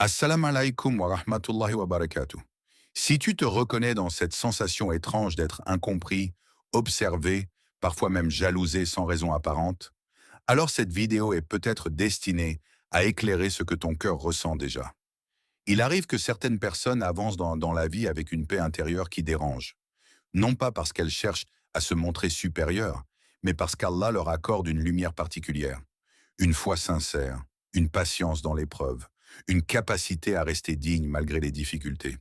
Assalamu alaikum wa rahmatullahi wa barakatuh. Si tu te reconnais dans cette sensation étrange d'être incompris, observé, parfois même jalousé sans raison apparente, alors cette vidéo est peut-être destinée à éclairer ce que ton cœur ressent déjà. Il arrive que certaines personnes avancent dans la vie avec une paix intérieure qui dérange, non pas parce qu'elles cherchent à se montrer supérieures, mais parce qu'Allah leur accorde une lumière particulière, une foi sincère, une patience dans l'épreuve, une capacité à rester digne malgré les difficultés.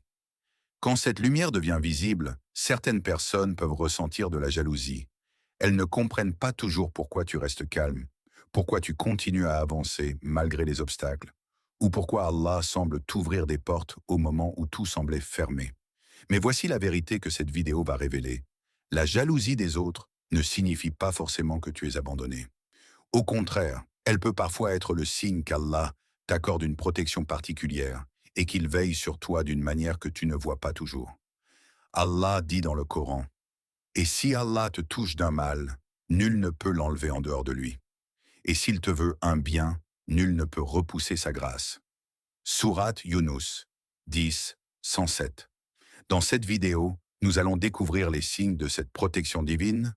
Quand cette lumière devient visible, certaines personnes peuvent ressentir de la jalousie. Elles ne comprennent pas toujours pourquoi tu restes calme, pourquoi tu continues à avancer malgré les obstacles, ou pourquoi Allah semble t'ouvrir des portes au moment où tout semblait fermé. Mais voici la vérité que cette vidéo va révéler. La jalousie des autres ne signifie pas forcément que tu es abandonné. Au contraire, elle peut parfois être le signe qu'Allah t'accorde une protection particulière et qu'il veille sur toi d'une manière que tu ne vois pas toujours. Allah dit dans le Coran, « Et si Allah te touche d'un mal, nul ne peut l'enlever en dehors de lui. Et s'il te veut un bien, nul ne peut repousser sa grâce. » Sourate Yunus 10, 107. Dans cette vidéo, nous allons découvrir les signes de cette protection divine,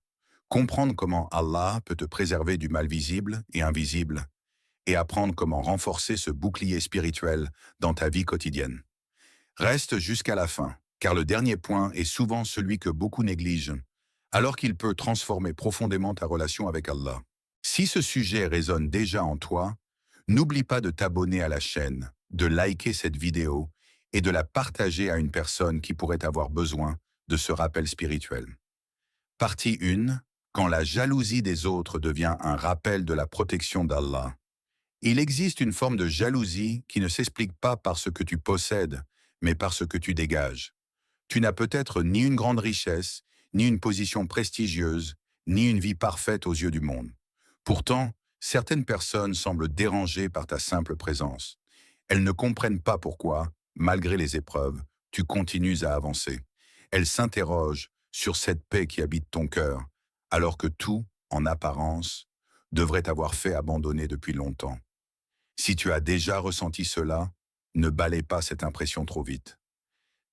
comprendre comment Allah peut te préserver du mal visible et invisible, et apprendre comment renforcer ce bouclier spirituel dans ta vie quotidienne. Reste jusqu'à la fin, car le dernier point est souvent celui que beaucoup négligent, alors qu'il peut transformer profondément ta relation avec Allah. Si ce sujet résonne déjà en toi, n'oublie pas de t'abonner à la chaîne, de liker cette vidéo et de la partager à une personne qui pourrait avoir besoin de ce rappel spirituel. Partie 1. Quand la jalousie des autres devient un rappel de la protection d'Allah. Il existe une forme de jalousie qui ne s'explique pas par ce que tu possèdes, mais par ce que tu dégages. Tu n'as peut-être ni une grande richesse, ni une position prestigieuse, ni une vie parfaite aux yeux du monde. Pourtant, certaines personnes semblent dérangées par ta simple présence. Elles ne comprennent pas pourquoi, malgré les épreuves, tu continues à avancer. Elles s'interrogent sur cette paix qui habite ton cœur, alors que tout, en apparence, devrait t'avoir fait abandonner depuis longtemps. Si tu as déjà ressenti cela, ne balaie pas cette impression trop vite.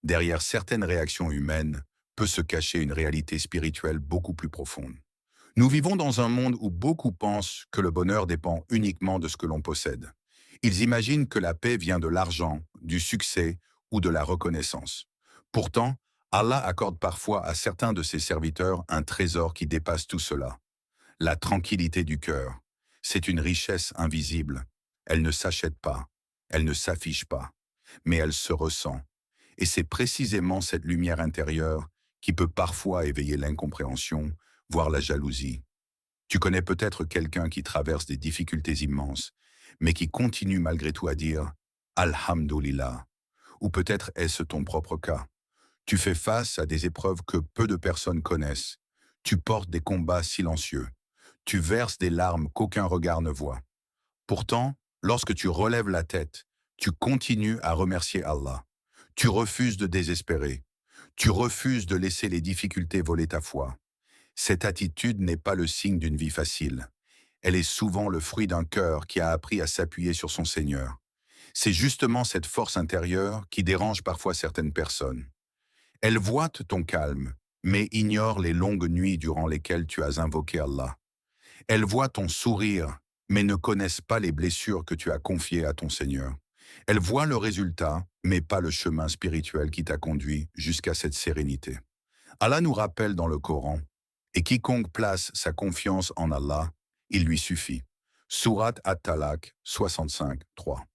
Derrière certaines réactions humaines peut se cacher une réalité spirituelle beaucoup plus profonde. Nous vivons dans un monde où beaucoup pensent que le bonheur dépend uniquement de ce que l'on possède. Ils imaginent que la paix vient de l'argent, du succès ou de la reconnaissance. Pourtant, Allah accorde parfois à certains de ses serviteurs un trésor qui dépasse tout cela. La tranquillité du cœur. C'est une richesse invisible. Elle ne s'achète pas, elle ne s'affiche pas, mais elle se ressent. Et c'est précisément cette lumière intérieure qui peut parfois éveiller l'incompréhension, voire la jalousie. Tu connais peut-être quelqu'un qui traverse des difficultés immenses, mais qui continue malgré tout à dire « Alhamdulillah » ou peut-être est-ce ton propre cas. Tu fais face à des épreuves que peu de personnes connaissent. Tu portes des combats silencieux. Tu verses des larmes qu'aucun regard ne voit. Pourtant, lorsque tu relèves la tête, tu continues à remercier Allah. Tu refuses de désespérer. Tu refuses de laisser les difficultés voler ta foi. Cette attitude n'est pas le signe d'une vie facile. Elle est souvent le fruit d'un cœur qui a appris à s'appuyer sur son Seigneur. C'est justement cette force intérieure qui dérange parfois certaines personnes. Elles voient ton calme, mais ignorent les longues nuits durant lesquelles tu as invoqué Allah. Elles voient ton sourire, mais ne connaissent pas les blessures que tu as confiées à ton Seigneur. Elles voient le résultat, mais pas le chemin spirituel qui t'a conduit jusqu'à cette sérénité. Allah nous rappelle dans le Coran, « Et quiconque place sa confiance en Allah, il lui suffit. » Sourate At-Talaq 65, 3.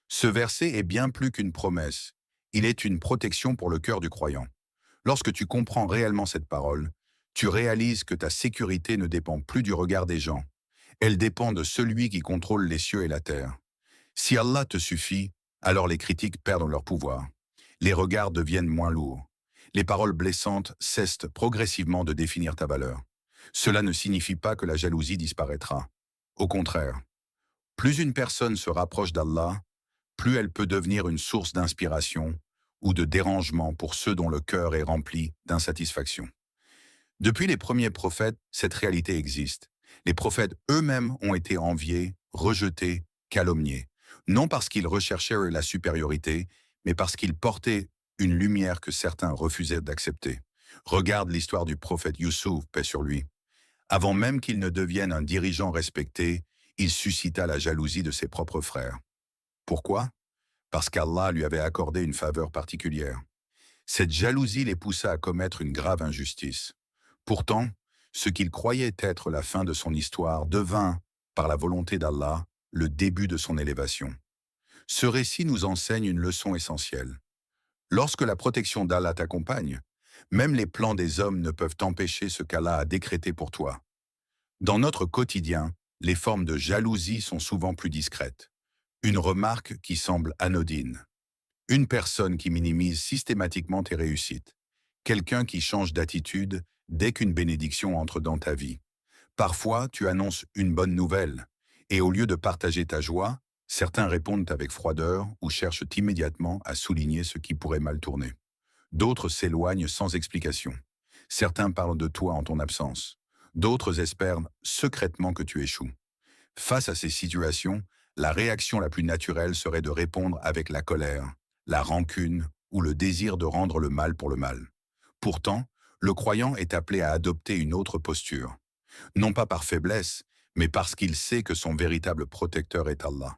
Ce verset est bien plus qu'une promesse. Il est une protection pour le cœur du croyant. Lorsque tu comprends réellement cette parole, tu réalises que ta sécurité ne dépend plus du regard des gens. Elle dépend de celui qui contrôle les cieux et la terre. Si Allah te suffit, alors les critiques perdent leur pouvoir. Les regards deviennent moins lourds. Les paroles blessantes cessent progressivement de définir ta valeur. Cela ne signifie pas que la jalousie disparaîtra. Au contraire, plus une personne se rapproche d'Allah, plus elle peut devenir une source d'inspiration ou de dérangement pour ceux dont le cœur est rempli d'insatisfaction. Depuis les premiers prophètes, cette réalité existe. Les prophètes eux-mêmes ont été enviés, rejetés, calomniés. non parce qu'il recherchait la supériorité, mais parce qu'il portait une lumière que certains refusaient d'accepter. Regarde l'histoire du prophète Youssouf, paix sur lui. Avant même qu'il ne devienne un dirigeant respecté, il suscita la jalousie de ses propres frères. Pourquoi? Parce qu'Allah lui avait accordé une faveur particulière. Cette jalousie les poussa à commettre une grave injustice. Pourtant, ce qu'il croyait être la fin de son histoire devint, par la volonté d'Allah, le début de son élévation. Ce récit nous enseigne une leçon essentielle. Lorsque la protection d'Allah t'accompagne, même les plans des hommes ne peuvent empêcher ce qu'Allah a décrété pour toi. Dans notre quotidien, les formes de jalousie sont souvent plus discrètes. Une remarque qui semble anodine. Une personne qui minimise systématiquement tes réussites. Quelqu'un qui change d'attitude dès qu'une bénédiction entre dans ta vie. Parfois, tu annonces une bonne nouvelle, et au lieu de partager ta joie, certains répondent avec froideur ou cherchent immédiatement à souligner ce qui pourrait mal tourner. D'autres s'éloignent sans explication. Certains parlent de toi en ton absence. D'autres espèrent secrètement que tu échoues. Face à ces situations, la réaction la plus naturelle serait de répondre avec la colère, la rancune ou le désir de rendre le mal pour le mal. Pourtant, le croyant est appelé à adopter une autre posture. Non pas par faiblesse, mais parce qu'il sait que son véritable protecteur est Allah.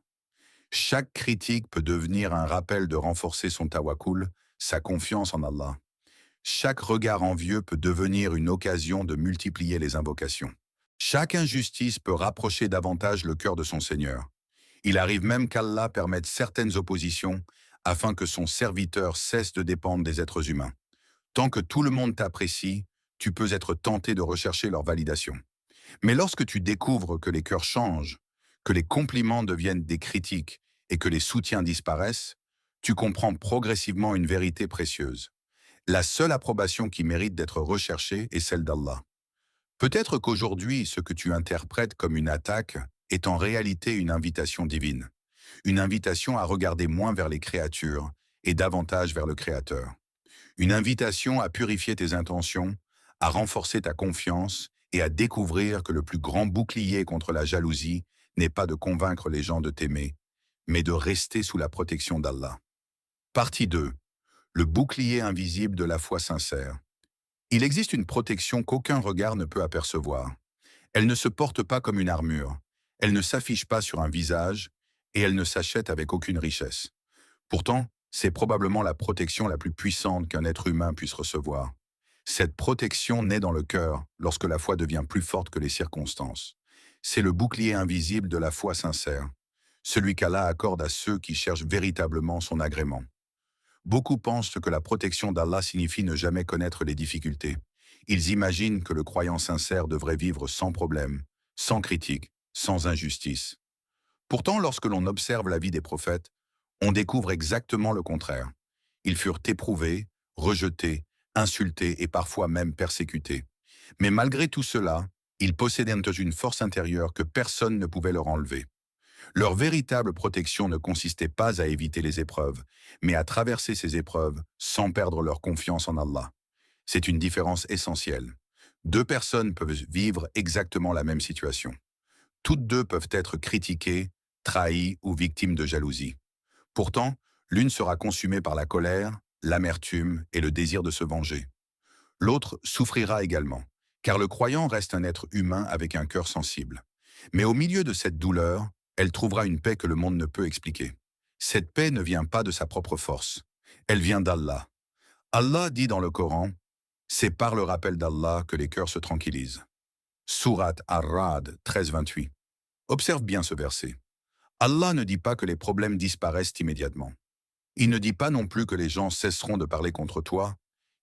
Chaque critique peut devenir un rappel de renforcer son tawakkul, sa confiance en Allah. Chaque regard envieux peut devenir une occasion de multiplier les invocations. Chaque injustice peut rapprocher davantage le cœur de son Seigneur. Il arrive même qu'Allah permette certaines oppositions afin que son serviteur cesse de dépendre des êtres humains. Tant que tout le monde t'apprécie, tu peux être tenté de rechercher leur validation. Mais lorsque tu découvres que les cœurs changent, que les compliments deviennent des critiques et que les soutiens disparaissent, tu comprends progressivement une vérité précieuse. La seule approbation qui mérite d'être recherchée est celle d'Allah. Peut-être qu'aujourd'hui, ce que tu interprètes comme une attaque est en réalité une invitation divine. Une invitation à regarder moins vers les créatures et davantage vers le Créateur. Une invitation à purifier tes intentions, à renforcer ta confiance et à découvrir que le plus grand bouclier contre la jalousie n'est pas de convaincre les gens de t'aimer, mais de rester sous la protection d'Allah. Partie 2. Le bouclier invisible de la foi sincère. Il existe une protection qu'aucun regard ne peut apercevoir. Elle ne se porte pas comme une armure, elle ne s'affiche pas sur un visage et elle ne s'achète avec aucune richesse. Pourtant, c'est probablement la protection la plus puissante qu'un être humain puisse recevoir. Cette protection naît dans le cœur lorsque la foi devient plus forte que les circonstances. C'est le bouclier invisible de la foi sincère, celui qu'Allah accorde à ceux qui cherchent véritablement son agrément. Beaucoup pensent que la protection d'Allah signifie ne jamais connaître les difficultés. Ils imaginent que le croyant sincère devrait vivre sans problème, sans critique, sans injustice. Pourtant, lorsque l'on observe la vie des prophètes, on découvre exactement le contraire. Ils furent éprouvés, rejetés, insultés et parfois même persécutés. Mais malgré tout cela, ils possédaient une force intérieure que personne ne pouvait leur enlever. Leur véritable protection ne consistait pas à éviter les épreuves, mais à traverser ces épreuves sans perdre leur confiance en Allah. C'est une différence essentielle. Deux personnes peuvent vivre exactement la même situation. Toutes deux peuvent être critiquées, trahies ou victimes de jalousie. Pourtant, l'une sera consumée par la colère, l'amertume et le désir de se venger. L'autre souffrira également, car le croyant reste un être humain avec un cœur sensible. Mais au milieu de cette douleur, elle trouvera une paix que le monde ne peut expliquer. Cette paix ne vient pas de sa propre force. Elle vient d'Allah. Allah dit dans le Coran, « C'est par le rappel d'Allah que les cœurs se tranquillisent. » Sourate Ar-Ra'd 13-28. Observe bien ce verset. Allah ne dit pas que les problèmes disparaissent immédiatement. Il ne dit pas non plus que les gens cesseront de parler contre toi.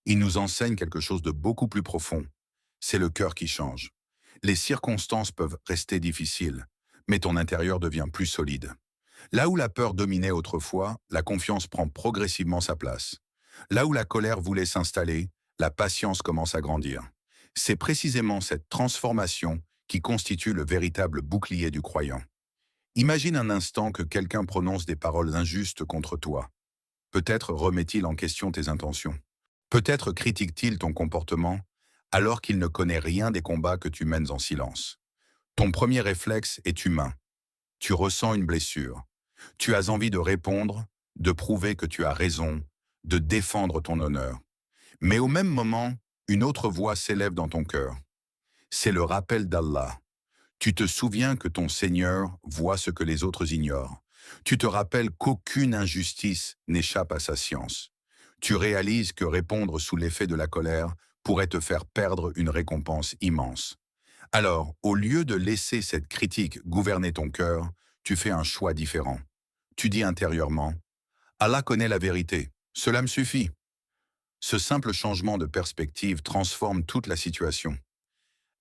Il nous enseigne quelque chose de beaucoup plus profond. C'est le cœur qui change. Les circonstances peuvent rester difficiles, mais ton intérieur devient plus solide. Là où la peur dominait autrefois, la confiance prend progressivement sa place. Là où la colère voulait s'installer, la patience commence à grandir. C'est précisément cette transformation qui constitue le véritable bouclier du croyant. Imagine un instant que quelqu'un prononce des paroles injustes contre toi. Peut-être remet-il en question tes intentions. Peut-être critique-t-il ton comportement, alors qu'il ne connaît rien des combats que tu mènes en silence. Ton premier réflexe est humain. Tu ressens une blessure. Tu as envie de répondre, de prouver que tu as raison, de défendre ton honneur. Mais au même moment, une autre voix s'élève dans ton cœur. C'est le rappel d'Allah. Tu te souviens que ton Seigneur voit ce que les autres ignorent. Tu te rappelles qu'aucune injustice n'échappe à sa science. Tu réalises que répondre sous l'effet de la colère pourrait te faire perdre une récompense immense. Alors, au lieu de laisser cette critique gouverner ton cœur, tu fais un choix différent. Tu dis intérieurement, Allah connaît la vérité, cela me suffit. Ce simple changement de perspective transforme toute la situation.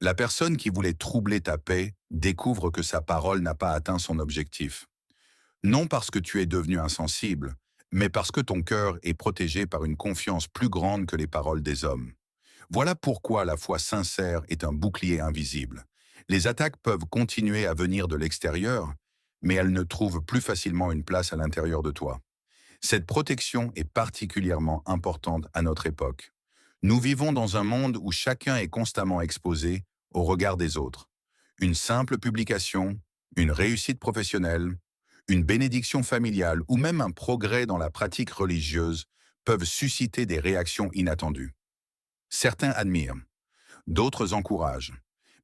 La personne qui voulait troubler ta paix découvre que sa parole n'a pas atteint son objectif. Non parce que tu es devenu insensible, mais parce que ton cœur est protégé par une confiance plus grande que les paroles des hommes. Voilà pourquoi la foi sincère est un bouclier invisible. Les attaques peuvent continuer à venir de l'extérieur, mais elles ne trouvent plus facilement une place à l'intérieur de toi. Cette protection est particulièrement importante à notre époque. Nous vivons dans un monde où chacun est constamment exposé au regard des autres. Une simple publication, une réussite professionnelle, une bénédiction familiale ou même un progrès dans la pratique religieuse peuvent susciter des réactions inattendues. Certains admirent, d'autres encouragent.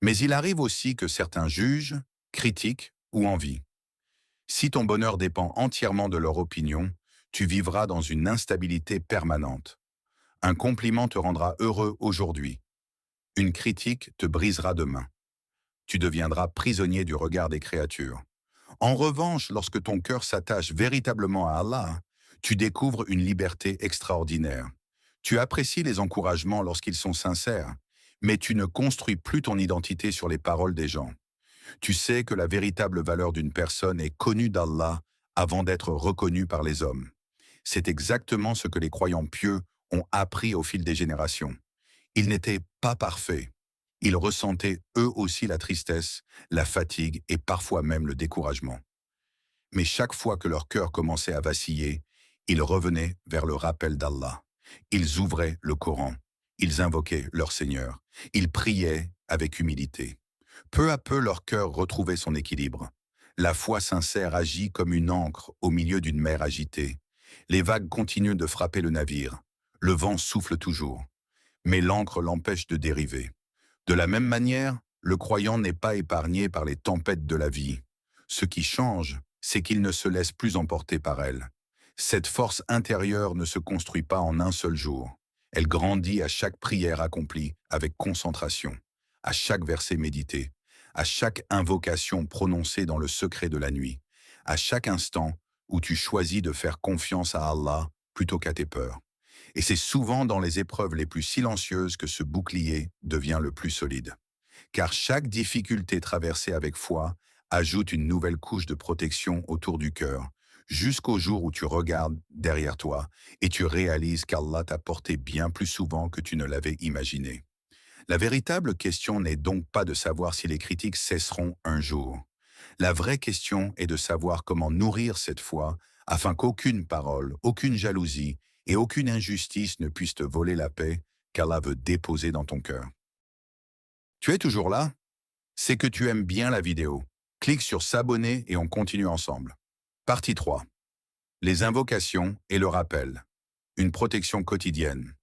Mais il arrive aussi que certains jugent, critiquent ou envient. Si ton bonheur dépend entièrement de leur opinion, tu vivras dans une instabilité permanente. Un compliment te rendra heureux aujourd'hui. Une critique te brisera demain. Tu deviendras prisonnier du regard des créatures. En revanche, lorsque ton cœur s'attache véritablement à Allah, tu découvres une liberté extraordinaire. Tu apprécies les encouragements lorsqu'ils sont sincères, mais tu ne construis plus ton identité sur les paroles des gens. Tu sais que la véritable valeur d'une personne est connue d'Allah avant d'être reconnue par les hommes. C'est exactement ce que les croyants pieux ont appris au fil des générations. Ils n'étaient pas parfaits. Ils ressentaient eux aussi la tristesse, la fatigue et parfois même le découragement. Mais chaque fois que leur cœur commençait à vaciller, ils revenaient vers le rappel d'Allah. Ils ouvraient le Coran. Ils invoquaient leur Seigneur. Ils priaient avec humilité. Peu à peu, leur cœur retrouvait son équilibre. La foi sincère agit comme une ancre au milieu d'une mer agitée. Les vagues continuent de frapper le navire. Le vent souffle toujours. Mais l'ancre l'empêche de dériver. De la même manière, le croyant n'est pas épargné par les tempêtes de la vie. Ce qui change, c'est qu'il ne se laisse plus emporter par elles. Cette force intérieure ne se construit pas en un seul jour. Elle grandit à chaque prière accomplie avec concentration, à chaque verset médité, à chaque invocation prononcée dans le secret de la nuit, à chaque instant où tu choisis de faire confiance à Allah plutôt qu'à tes peurs. Et c'est souvent dans les épreuves les plus silencieuses que ce bouclier devient le plus solide. Car chaque difficulté traversée avec foi ajoute une nouvelle couche de protection autour du cœur, jusqu'au jour où tu regardes derrière toi et tu réalises qu'Allah t'a porté bien plus souvent que tu ne l'avais imaginé. La véritable question n'est donc pas de savoir si les critiques cesseront un jour. La vraie question est de savoir comment nourrir cette foi afin qu'aucune parole, aucune jalousie et aucune injustice ne puisse te voler la paix qu'Allah veut déposer dans ton cœur. Tu es toujours là? C'est que tu aimes bien la vidéo. Clique sur s'abonner et on continue ensemble. Partie 3. Les invocations et le rappel. Une protection quotidienne.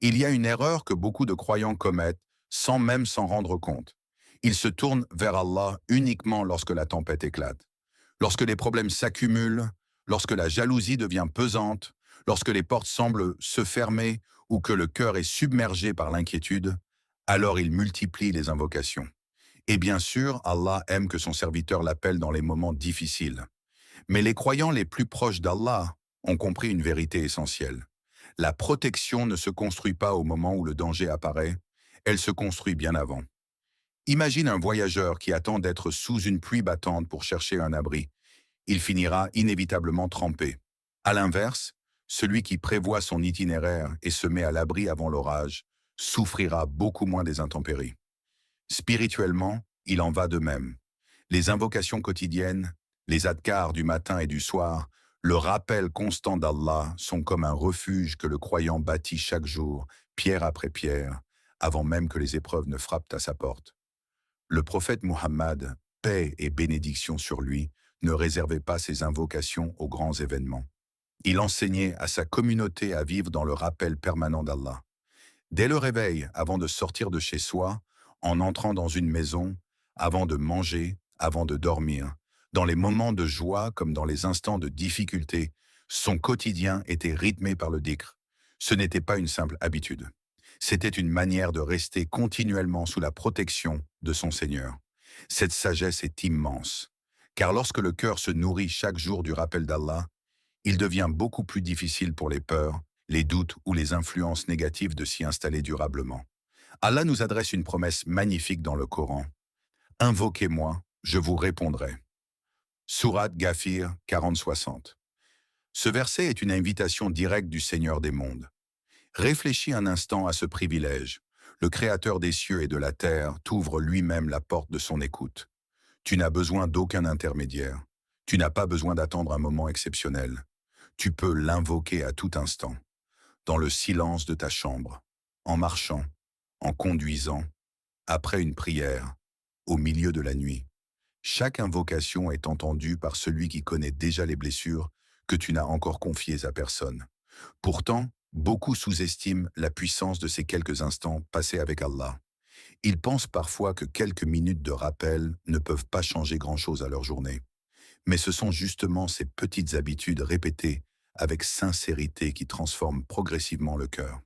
Il y a une erreur que beaucoup de croyants commettent sans même s'en rendre compte. Ils se tournent vers Allah uniquement lorsque la tempête éclate. Lorsque les problèmes s'accumulent, lorsque la jalousie devient pesante, lorsque les portes semblent se fermer ou que le cœur est submergé par l'inquiétude, alors ils multiplient les invocations. Et bien sûr, Allah aime que son serviteur l'appelle dans les moments difficiles. Mais les croyants les plus proches d'Allah ont compris une vérité essentielle. La protection ne se construit pas au moment où le danger apparaît, elle se construit bien avant. Imagine un voyageur qui attend d'être sous une pluie battante pour chercher un abri. Il finira inévitablement trempé. À l'inverse, celui qui prévoit son itinéraire et se met à l'abri avant l'orage souffrira beaucoup moins des intempéries. Spirituellement, il en va de même. Les invocations quotidiennes, les adhkars du matin et du soir, le rappel constant d'Allah sont comme un refuge que le croyant bâtit chaque jour, pierre après pierre, avant même que les épreuves ne frappent à sa porte. Le prophète Muhammad, paix et bénédiction sur lui, ne réservait pas ses invocations aux grands événements. Il enseignait à sa communauté à vivre dans le rappel permanent d'Allah. Dès le réveil, avant de sortir de chez soi, en entrant dans une maison, avant de manger, avant de dormir, dans les moments de joie comme dans les instants de difficulté, son quotidien était rythmé par le dhikr. Ce n'était pas une simple habitude. C'était une manière de rester continuellement sous la protection de son Seigneur. Cette sagesse est immense, car lorsque le cœur se nourrit chaque jour du rappel d'Allah, il devient beaucoup plus difficile pour les peurs, les doutes ou les influences négatives de s'y installer durablement. Allah nous adresse une promesse magnifique dans le Coran. Invoquez-moi, je vous répondrai. Sourate Ghafir 40-60. Ce verset est une invitation directe du Seigneur des mondes. Réfléchis un instant à ce privilège. Le Créateur des cieux et de la terre t'ouvre lui-même la porte de son écoute. Tu n'as besoin d'aucun intermédiaire. Tu n'as pas besoin d'attendre un moment exceptionnel. Tu peux l'invoquer à tout instant, dans le silence de ta chambre, en marchant, en conduisant, après une prière, au milieu de la nuit. Chaque invocation est entendue par celui qui connaît déjà les blessures que tu n'as encore confiées à personne. Pourtant, beaucoup sous-estiment la puissance de ces quelques instants passés avec Allah. Ils pensent parfois que quelques minutes de rappel ne peuvent pas changer grand-chose à leur journée. Mais ce sont justement ces petites habitudes répétées avec sincérité qui transforment progressivement le cœur.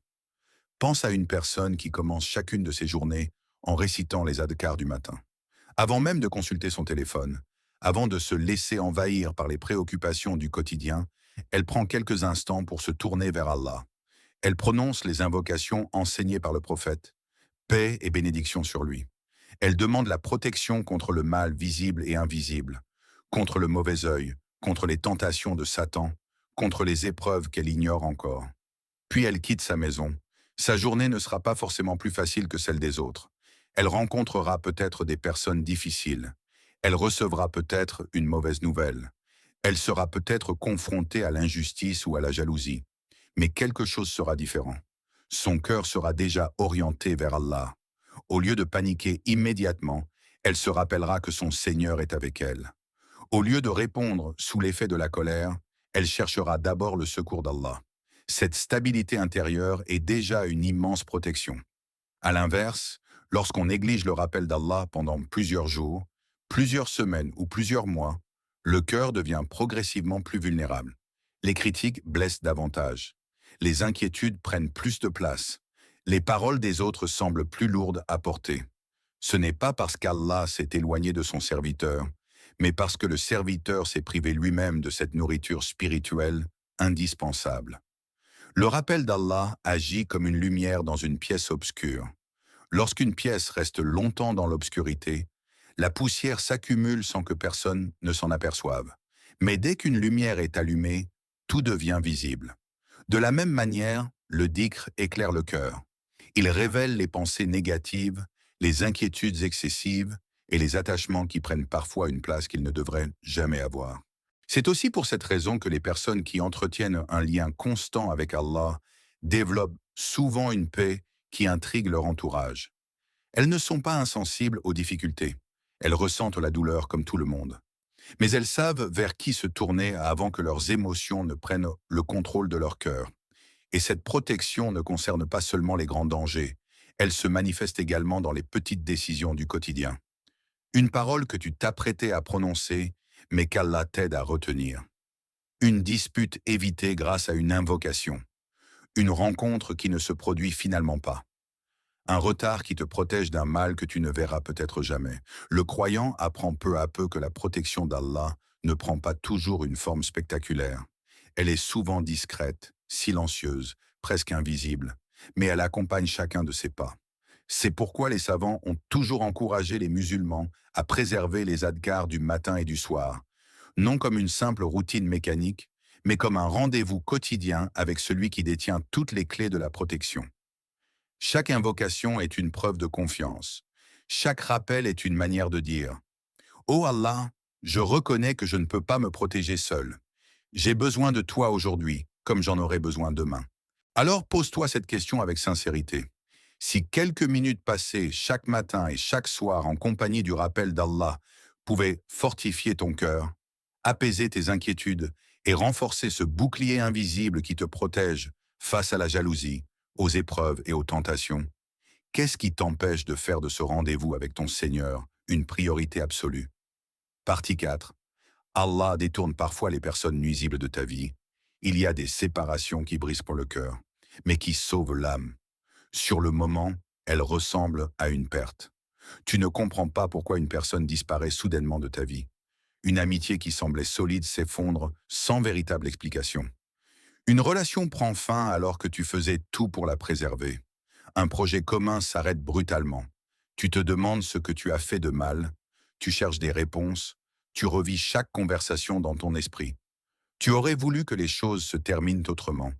Pense à une personne qui commence chacune de ses journées en récitant les adhkars du matin. Avant même de consulter son téléphone, avant de se laisser envahir par les préoccupations du quotidien, elle prend quelques instants pour se tourner vers Allah. Elle prononce les invocations enseignées par le prophète, paix et bénédiction sur lui. Elle demande la protection contre le mal visible et invisible, contre le mauvais œil, contre les tentations de Satan, contre les épreuves qu'elle ignore encore. Puis elle quitte sa maison. Sa journée ne sera pas forcément plus facile que celle des autres. Elle rencontrera peut-être des personnes difficiles. Elle recevra peut-être une mauvaise nouvelle. Elle sera peut-être confrontée à l'injustice ou à la jalousie. Mais quelque chose sera différent. Son cœur sera déjà orienté vers Allah. Au lieu de paniquer immédiatement, elle se rappellera que son Seigneur est avec elle. Au lieu de répondre sous l'effet de la colère, elle cherchera d'abord le secours d'Allah. Cette stabilité intérieure est déjà une immense protection. À l'inverse, lorsqu'on néglige le rappel d'Allah pendant plusieurs jours, plusieurs semaines ou plusieurs mois, le cœur devient progressivement plus vulnérable. Les critiques blessent davantage. Les inquiétudes prennent plus de place. Les paroles des autres semblent plus lourdes à porter. Ce n'est pas parce qu'Allah s'est éloigné de son serviteur, mais parce que le serviteur s'est privé lui-même de cette nourriture spirituelle indispensable. Le rappel d'Allah agit comme une lumière dans une pièce obscure. Lorsqu'une pièce reste longtemps dans l'obscurité, la poussière s'accumule sans que personne ne s'en aperçoive. Mais dès qu'une lumière est allumée, tout devient visible. De la même manière, le dhikr éclaire le cœur. Il révèle les pensées négatives, les inquiétudes excessives et les attachements qui prennent parfois une place qu'ils ne devraient jamais avoir. C'est aussi pour cette raison que les personnes qui entretiennent un lien constant avec Allah développent souvent une paix qui intrigue leur entourage. Elles ne sont pas insensibles aux difficultés. Elles ressentent la douleur comme tout le monde. Mais elles savent vers qui se tourner avant que leurs émotions ne prennent le contrôle de leur cœur. Et cette protection ne concerne pas seulement les grands dangers. Elle se manifeste également dans les petites décisions du quotidien. Une parole que tu t'apprêtais à prononcer, mais qu'Allah t'aide à retenir. Une dispute évitée grâce à une invocation. Une rencontre qui ne se produit finalement pas. Un retard qui te protège d'un mal que tu ne verras peut-être jamais. Le croyant apprend peu à peu que la protection d'Allah ne prend pas toujours une forme spectaculaire. Elle est souvent discrète, silencieuse, presque invisible, mais elle accompagne chacun de ses pas. C'est pourquoi les savants ont toujours encouragé les musulmans à préserver les adhkars du matin et du soir, non comme une simple routine mécanique, mais comme un rendez-vous quotidien avec celui qui détient toutes les clés de la protection. Chaque invocation est une preuve de confiance. Chaque rappel est une manière de dire « Oh Allah, je reconnais que je ne peux pas me protéger seul. J'ai besoin de toi aujourd'hui, comme j'en aurai besoin demain. » Alors pose-toi cette question avec sincérité. Si quelques minutes passées chaque matin et chaque soir en compagnie du rappel d'Allah pouvaient fortifier ton cœur, apaiser tes inquiétudes et renforcer ce bouclier invisible qui te protège face à la jalousie, aux épreuves et aux tentations. Qu'est-ce qui t'empêche de faire de ce rendez-vous avec ton Seigneur une priorité absolue? Partie 4. Allah détourne parfois les personnes nuisibles de ta vie. Il y a des séparations qui brisent pour le cœur, mais qui sauvent l'âme. Sur le moment, elles ressemblent à une perte. Tu ne comprends pas pourquoi une personne disparaît soudainement de ta vie. Une amitié qui semblait solide s'effondre sans véritable explication. Une relation prend fin alors que tu faisais tout pour la préserver. Un projet commun s'arrête brutalement. Tu te demandes ce que tu as fait de mal, tu cherches des réponses, tu revis chaque conversation dans ton esprit. Tu aurais voulu que les choses se terminent autrement.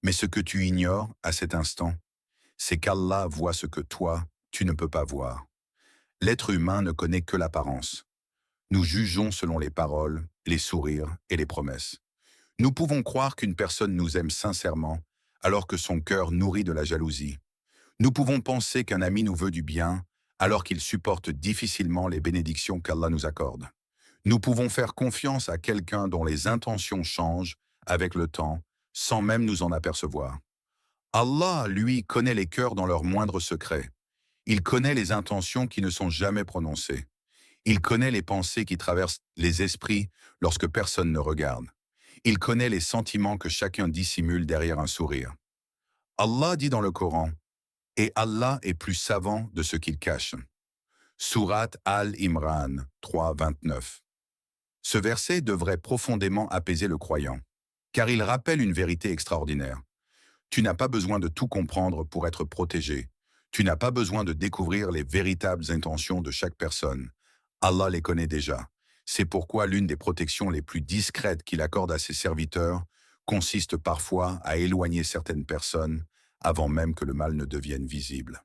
Mais ce que tu ignores à cet instant, c'est qu'Allah voit ce que toi, tu ne peux pas voir. L'être humain ne connaît que l'apparence. Nous jugeons selon les paroles, les sourires et les promesses. Nous pouvons croire qu'une personne nous aime sincèrement, alors que son cœur nourrit de la jalousie. Nous pouvons penser qu'un ami nous veut du bien, alors qu'il supporte difficilement les bénédictions qu'Allah nous accorde. Nous pouvons faire confiance à quelqu'un dont les intentions changent avec le temps, sans même nous en apercevoir. Allah, lui, connaît les cœurs dans leurs moindres secrets. Il connaît les intentions qui ne sont jamais prononcées. Il connaît les pensées qui traversent les esprits lorsque personne ne regarde. Il connaît les sentiments que chacun dissimule derrière un sourire. Allah dit dans le Coran, « Et Allah est plus savant de ce qu'il cache ». Sourate Al-Imran 3, 29. Ce verset devrait profondément apaiser le croyant, car il rappelle une vérité extraordinaire. Tu n'as pas besoin de tout comprendre pour être protégé. Tu n'as pas besoin de découvrir les véritables intentions de chaque personne. Allah les connaît déjà. C'est pourquoi l'une des protections les plus discrètes qu'il accorde à ses serviteurs consiste parfois à éloigner certaines personnes avant même que le mal ne devienne visible.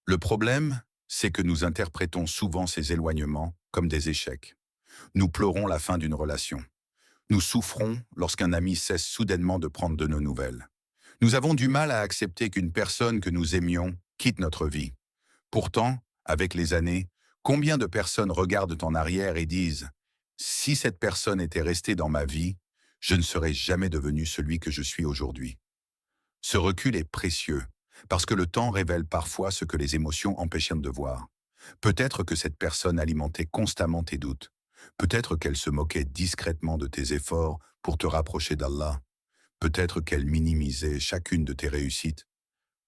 Le problème, c'est que nous interprétons souvent ces éloignements comme des échecs. Nous pleurons la fin d'une relation. Nous souffrons lorsqu'un ami cesse soudainement de prendre de nos nouvelles. Nous avons du mal à accepter qu'une personne que nous aimions quitte notre vie. Pourtant, avec les années, combien de personnes regardent en arrière et disent « Si cette personne était restée dans ma vie, je ne serais jamais devenu celui que je suis aujourd'hui. » Ce recul est précieux, parce que le temps révèle parfois ce que les émotions empêchent de voir. Peut-être que cette personne alimentait constamment tes doutes. Peut-être qu'elle se moquait discrètement de tes efforts pour te rapprocher d'Allah. Peut-être qu'elle minimisait chacune de tes réussites.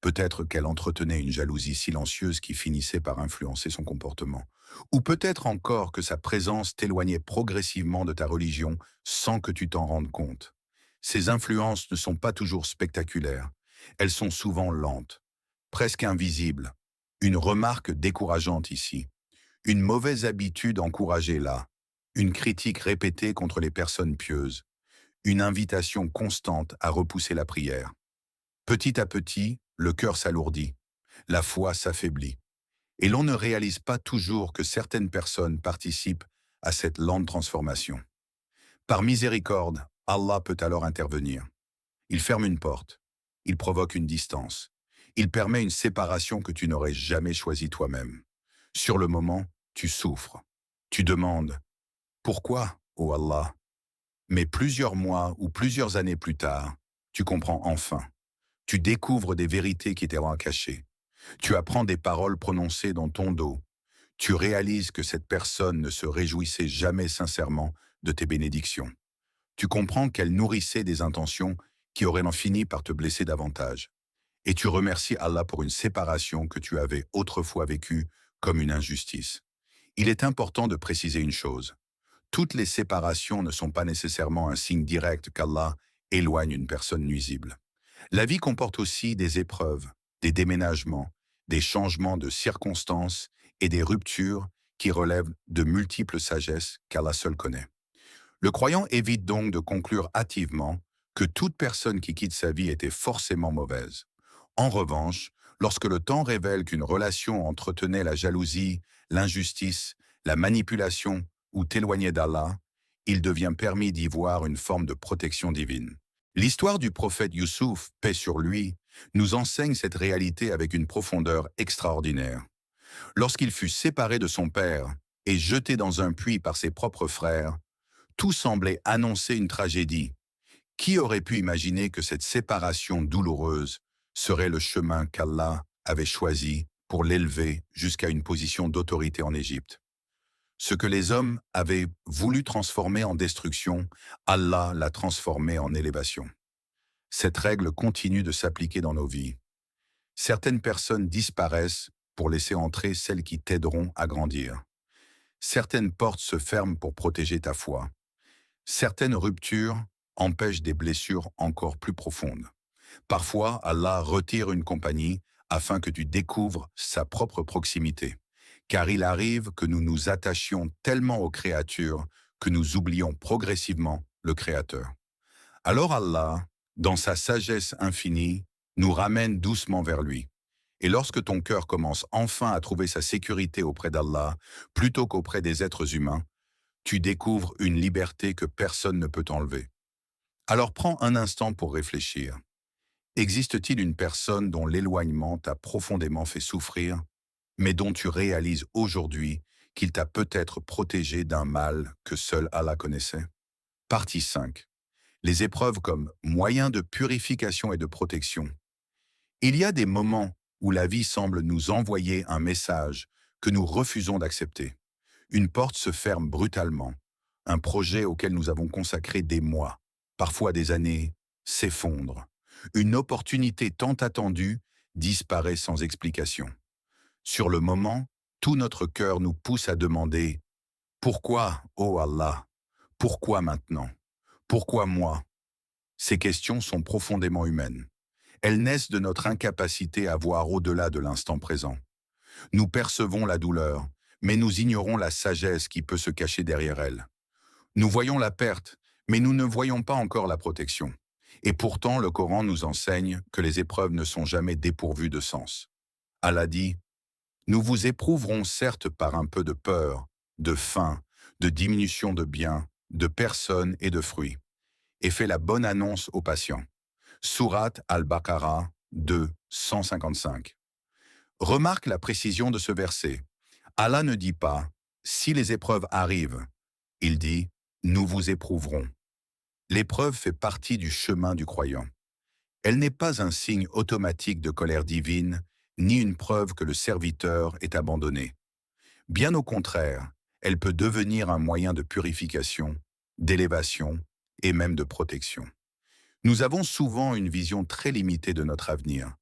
Peut-être qu'elle entretenait une jalousie silencieuse qui finissait par influencer son comportement. Ou peut-être encore que sa présence t'éloignait progressivement de ta religion sans que tu t'en rendes compte. Ces influences ne sont pas toujours spectaculaires. Elles sont souvent lentes, presque invisibles. Une remarque décourageante ici. Une mauvaise habitude encouragée là. Une critique répétée contre les personnes pieuses. Une invitation constante à repousser la prière. Petit à petit, le cœur s'alourdit, la foi s'affaiblit, et l'on ne réalise pas toujours que certaines personnes participent à cette lente transformation. Par miséricorde, Allah peut alors intervenir. Il ferme une porte, il provoque une distance, il permet une séparation que tu n'aurais jamais choisie toi-même. Sur le moment, tu souffres, tu demandes « Pourquoi, ô Allah ?» Mais plusieurs mois ou plusieurs années plus tard, tu comprends enfin. Tu découvres des vérités qui étaient cachées. Tu apprends des paroles prononcées dans ton dos. Tu réalises que cette personne ne se réjouissait jamais sincèrement de tes bénédictions. Tu comprends qu'elle nourrissait des intentions qui auraient en fini par te blesser davantage. Et tu remercies Allah pour une séparation que tu avais autrefois vécue comme une injustice. Il est important de préciser une chose. Toutes les séparations ne sont pas nécessairement un signe direct qu'Allah éloigne une personne nuisible. La vie comporte aussi des épreuves, des déménagements, des changements de circonstances et des ruptures qui relèvent de multiples sagesses qu'Allah seul connaît. Le croyant évite donc de conclure hâtivement que toute personne qui quitte sa vie était forcément mauvaise. En revanche, lorsque le temps révèle qu'une relation entretenait la jalousie, l'injustice, la manipulation ou t'éloignait d'Allah, il devient permis d'y voir une forme de protection divine. L'histoire du prophète Youssouf, paix sur lui, nous enseigne cette réalité avec une profondeur extraordinaire. Lorsqu'il fut séparé de son père et jeté dans un puits par ses propres frères, Tout semblait annoncer une tragédie. Qui aurait pu imaginer que cette séparation douloureuse serait le chemin qu'Allah avait choisi pour l'élever jusqu'à une position d'autorité en Égypte? Ce que les hommes avaient voulu transformer en destruction, Allah l'a transformé en élévation. Cette règle continue de s'appliquer dans nos vies. Certaines personnes disparaissent pour laisser entrer celles qui t'aideront à grandir. Certaines portes se ferment pour protéger ta foi. Certaines ruptures empêchent des blessures encore plus profondes. Parfois, Allah retire une compagnie afin que tu découvres sa propre proximité. Car il arrive que nous nous attachions tellement aux créatures que nous oublions progressivement le Créateur. Alors Allah, dans sa sagesse infinie, nous ramène doucement vers lui. Et lorsque ton cœur commence enfin à trouver sa sécurité auprès d'Allah, plutôt qu'auprès des êtres humains, tu découvres une liberté que personne ne peut t'enlever. Alors prends un instant pour réfléchir. Existe-t-il une personne dont l'éloignement t'a profondément fait souffrir, mais dont tu réalises aujourd'hui qu'il t'a peut-être protégé d'un mal que seul Allah connaissait? Partie 5. Les épreuves comme moyen de purification et de protection. Il y a des moments où la vie semble nous envoyer un message que nous refusons d'accepter. Une porte se ferme brutalement. Un projet auquel nous avons consacré des mois, parfois des années, s'effondre. Une opportunité tant attendue disparaît sans explication. Sur le moment, tout notre cœur nous pousse à demander « Pourquoi, ô Allah? Pourquoi maintenant? Pourquoi moi ?» Ces questions sont profondément humaines. Elles naissent de notre incapacité à voir au-delà de l'instant présent. Nous percevons la douleur, mais nous ignorons la sagesse qui peut se cacher derrière elle. Nous voyons la perte, mais nous ne voyons pas encore la protection. Et pourtant, le Coran nous enseigne que les épreuves ne sont jamais dépourvues de sens. Allah dit « Nous vous éprouverons certes par un peu de peur, de faim, de diminution de biens, de personnes et de fruits. Et fait la bonne annonce aux patients. » Sourate Al-Baqarah 2, 155. Remarque la précision de ce verset. Allah ne dit pas « si les épreuves arrivent », il dit « nous vous éprouverons ». L'épreuve fait partie du chemin du croyant. Elle n'est pas un signe automatique de colère divine, ni une preuve que le serviteur est abandonné. Bien au contraire, elle peut devenir un moyen de purification, d'élévation et même de protection. Nous avons souvent une vision très limitée de notre avenir.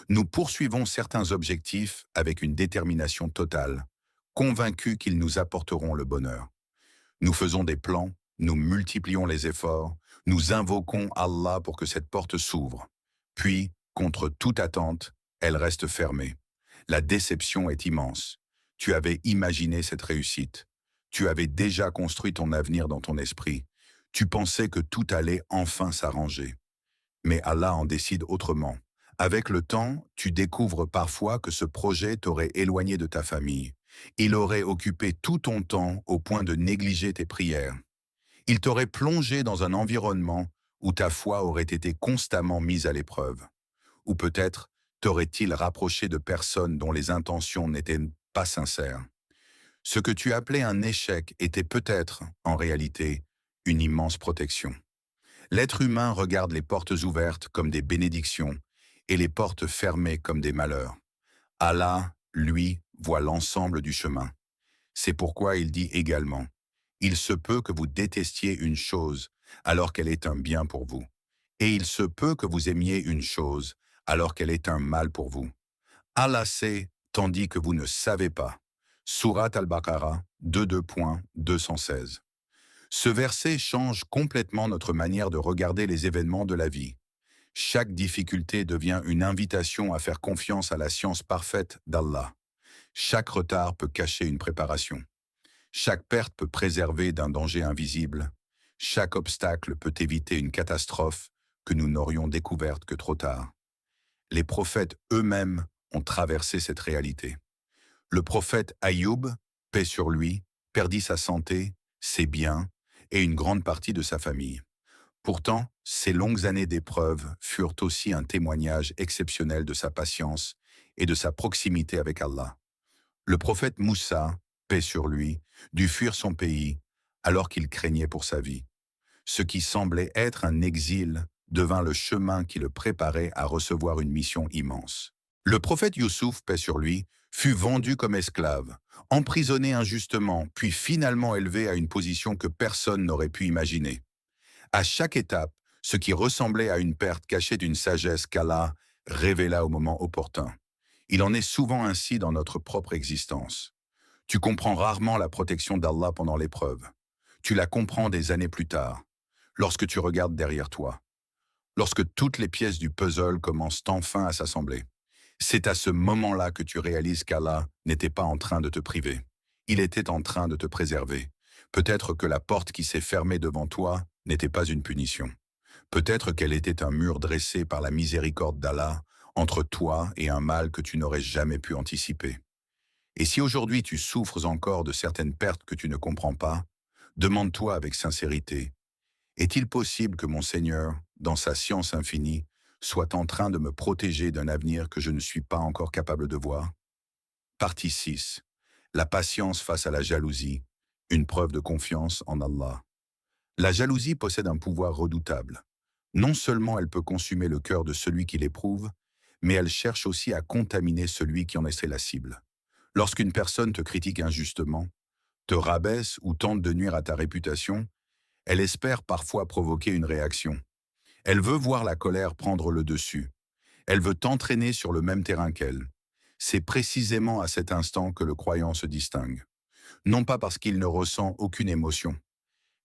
Nous poursuivons certains objectifs avec une détermination totale, convaincus qu'ils nous apporteront le bonheur. Nous faisons des plans, nous multiplions les efforts, nous invoquons Allah pour que cette porte s'ouvre. Puis, contre toute attente, elle reste fermée. La déception est immense. Tu avais imaginé cette réussite. Tu avais déjà construit ton avenir dans ton esprit. Tu pensais que tout allait enfin s'arranger. Mais Allah en décide autrement. Avec le temps, tu découvres parfois que ce projet t'aurait éloigné de ta famille. Il aurait occupé tout ton temps au point de négliger tes prières. Il t'aurait plongé dans un environnement où ta foi aurait été constamment mise à l'épreuve. Ou peut-être t'aurait-il rapproché de personnes dont les intentions n'étaient pas sincères. Ce que tu appelais un échec était peut-être, en réalité, une immense protection. L'être humain regarde les portes ouvertes comme des bénédictions et les portes fermées comme des malheurs. Allah, lui, voit l'ensemble du chemin. C'est pourquoi il dit également « Il se peut que vous détestiez une chose alors qu'elle est un bien pour vous, et il se peut que vous aimiez une chose alors qu'elle est un mal pour vous. Allah sait, tandis que vous ne savez pas. » Sourate Al-Baqarah 22.216. Ce verset change complètement notre manière de regarder les événements de la vie. Chaque difficulté devient une invitation à faire confiance à la science parfaite d'Allah. Chaque retard peut cacher une préparation. Chaque perte peut préserver d'un danger invisible. Chaque obstacle peut éviter une catastrophe que nous n'aurions découverte que trop tard. Les prophètes eux-mêmes ont traversé cette réalité. Le prophète Ayoub, paix sur lui, perdit sa santé, ses biens et une grande partie de sa famille. Pourtant, ces longues années d'épreuves furent aussi un témoignage exceptionnel de sa patience et de sa proximité avec Allah. Le prophète Moussa, paix sur lui, dut fuir son pays alors qu'il craignait pour sa vie. Ce qui semblait être un exil devint le chemin qui le préparait à recevoir une mission immense. Le prophète Youssouf, paix sur lui, fut vendu comme esclave, emprisonné injustement, puis finalement élevé à une position que personne n'aurait pu imaginer. À chaque étape, ce qui ressemblait à une perte cachait d'une sagesse qu'Allah révéla au moment opportun. Il en est souvent ainsi dans notre propre existence. Tu comprends rarement la protection d'Allah pendant l'épreuve. Tu la comprends des années plus tard, lorsque tu regardes derrière toi, lorsque toutes les pièces du puzzle commencent enfin à s'assembler. C'est à ce moment-là que tu réalises qu'Allah n'était pas en train de te priver. Il était en train de te préserver. Peut-être que la porte qui s'est fermée devant toi n'était pas une punition. Peut-être qu'elle était un mur dressé par la miséricorde d'Allah entre toi et un mal que tu n'aurais jamais pu anticiper. Et si aujourd'hui tu souffres encore de certaines pertes que tu ne comprends pas, demande-toi avec sincérité, est-il possible que mon Seigneur, dans sa science infinie, soit en train de me protéger d'un avenir que je ne suis pas encore capable de voir? Partie 6. La patience face à la jalousie, une preuve de confiance en Allah. La jalousie possède un pouvoir redoutable. Non seulement elle peut consumer le cœur de celui qui l'éprouve, mais elle cherche aussi à contaminer celui qui en est la cible. Lorsqu'une personne te critique injustement, te rabaisse ou tente de nuire à ta réputation, elle espère parfois provoquer une réaction. Elle veut voir la colère prendre le dessus. Elle veut t'entraîner sur le même terrain qu'elle. C'est précisément à cet instant que le croyant se distingue. Non pas parce qu'il ne ressent aucune émotion,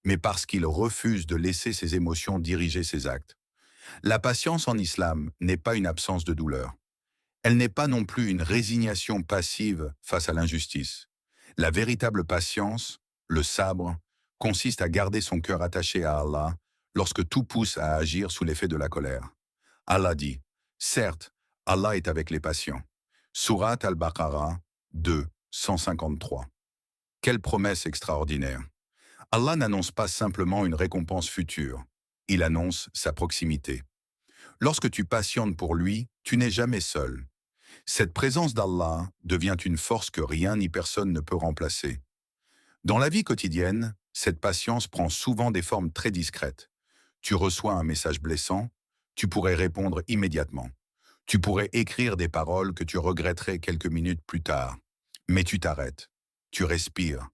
mais parce qu'il refuse de laisser ses émotions diriger ses actes. La patience en islam n'est pas une absence de douleur. Elle n'est pas non plus une résignation passive face à l'injustice. La véritable patience, le sabre, consiste à garder son cœur attaché à Allah lorsque tout pousse à agir sous l'effet de la colère. Allah dit, certes, Allah est avec les patients. Surat al-Baqarah 2, 153. Quelle promesse extraordinaire! Allah n'annonce pas simplement une récompense future, il annonce sa proximité. Lorsque tu patientes pour lui, tu n'es jamais seul. Cette présence d'Allah devient une force que rien ni personne ne peut remplacer. Dans la vie quotidienne, cette patience prend souvent des formes très discrètes. Tu reçois un message blessant, tu pourrais répondre immédiatement. Tu pourrais écrire des paroles que tu regretterais quelques minutes plus tard. Mais tu t'arrêtes, tu respires,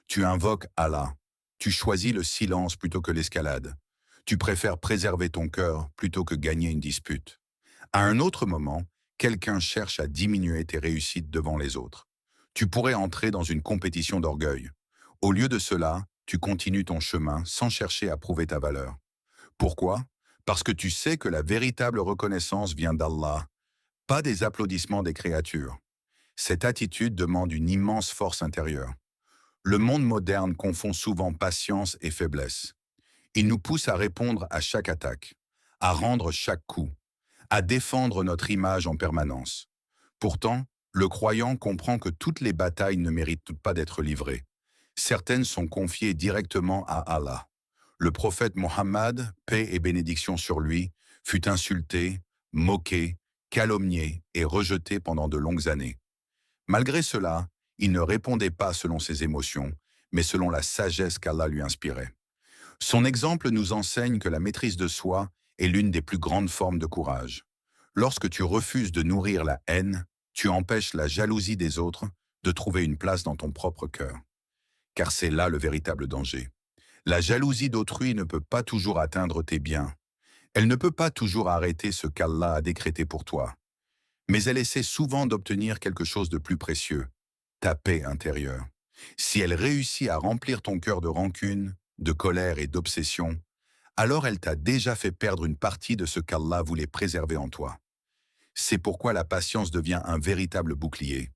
tu invoques Allah, tu choisis le silence plutôt que l'escalade. Tu préfères préserver ton cœur plutôt que gagner une dispute. À un autre moment, quelqu'un cherche à diminuer tes réussites devant les autres. Tu pourrais entrer dans une compétition d'orgueil. Au lieu de cela, tu continues ton chemin sans chercher à prouver ta valeur. Pourquoi? Parce que tu sais que la véritable reconnaissance vient d'Allah, pas des applaudissements des créatures. Cette attitude demande une immense force intérieure. Le monde moderne confond souvent patience et faiblesse. Il nous pousse à répondre à chaque attaque, à rendre chaque coup, à défendre notre image en permanence. Pourtant, le croyant comprend que toutes les batailles ne méritent pas d'être livrées. Certaines sont confiées directement à Allah. Le prophète Mohammed, paix et bénédiction sur lui, fut insulté, moqué, calomnié et rejeté pendant de longues années. Malgré cela, il ne répondait pas selon ses émotions, mais selon la sagesse qu'Allah lui inspirait. Son exemple nous enseigne que la maîtrise de soi est l'une des plus grandes formes de courage. Lorsque tu refuses de nourrir la haine, tu empêches la jalousie des autres de trouver une place dans ton propre cœur. Car c'est là le véritable danger. La jalousie d'autrui ne peut pas toujours atteindre tes biens. Elle ne peut pas toujours arrêter ce qu'Allah a décrété pour toi. Mais elle essaie souvent d'obtenir quelque chose de plus précieux, ta paix intérieure. Si elle réussit à remplir ton cœur de rancune, de colère et d'obsession, alors elle t'a déjà fait perdre une partie de ce qu'Allah voulait préserver en toi. C'est pourquoi la patience devient un véritable bouclier.